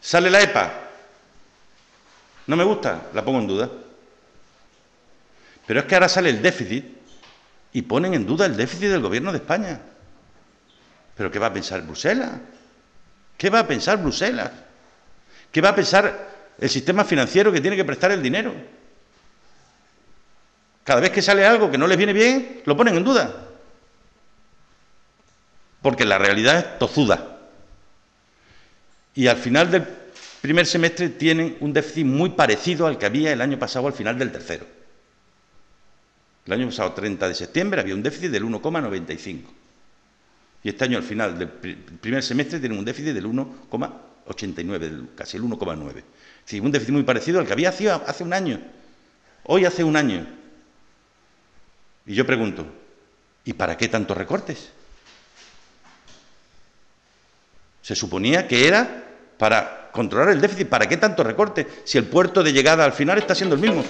Sale la EPA. No me gusta, la pongo en duda. Pero es que ahora sale el déficit y ponen en duda el déficit del Gobierno de España. ¿Pero qué va a pensar Bruselas? ¿Qué va a pensar Bruselas? ¿Qué va a pensar el sistema financiero que tiene que prestar el dinero? Cada vez que sale algo que no les viene bien, lo ponen en duda. Porque la realidad es tozuda. Y al final del primer semestre tienen un déficit muy parecido al que había el año pasado al final del tercero. El año pasado, 30 de septiembre, había un déficit del 1,95. Y este año, al final del primer semestre, tienen un déficit del 1,89, casi el 1,9. Es decir, un déficit muy parecido al que había hace un año. Hoy hace un año. Y yo pregunto, ¿y para qué tantos recortes? Se suponía que era para controlar el déficit. ¿Para qué tantos recortes? Si el puerto de llegada al final está siendo el mismo.